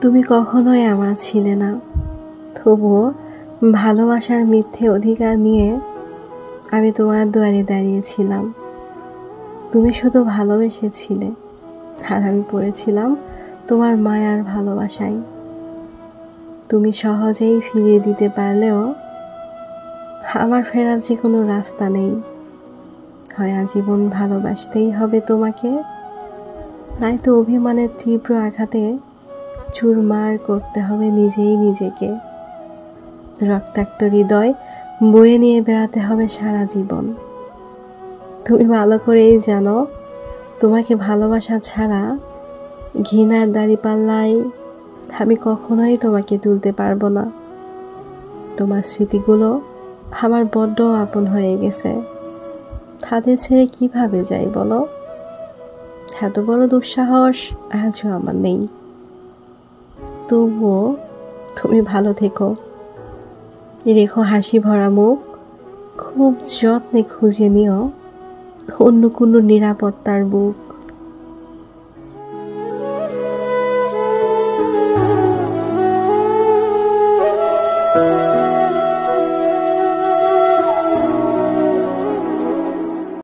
তুমি কখনোই আমার ছিলে না, তবুও ভালোবাসার মিথ্যে অধিকার নিয়ে আমি তোমার দুয়ারে দাঁড়িয়েছিলাম। তুমি শুধু ভালোবেসেছিলে, আর আমি পড়েছিলাম তোমার মায়ার ভালোবাসায়। তুমি সহজেই ফিরিয়ে দিতে পারলেও আমার ফেরার যে কোনো রাস্তা নেই। হয় আজীবন ভালোবাসতেই হবে তোমাকে, নয়তো অভিমানের তীব্র আঘাতে চুরমার করতে হবে নিজেই নিজেকে। রক্তাক্ত হৃদয় বয়ে নিয়ে বেড়াতে হবে সারা জীবন। তুমি ভালো করেই জানো, তোমাকে ভালোবাসা ছাড়া ঘৃণার দাঁড়িপাল্লায় আমি কখনোই তোমাকে তুলতে পারবো না। তোমার স্মৃতিগুলো আমার বড্ড আপন হয়ে গেছে, তাদের ছেড়ে কিভাবে যাই বলো? এত বড় দুঃসাহস আজও আমার নেই। তবুও তুমি ভালো থেকো, রেখো হাসি ভরা মুখ, খুব যত্নে খুঁজে নিও অন্য কোনো নিরাপত্তার বুক।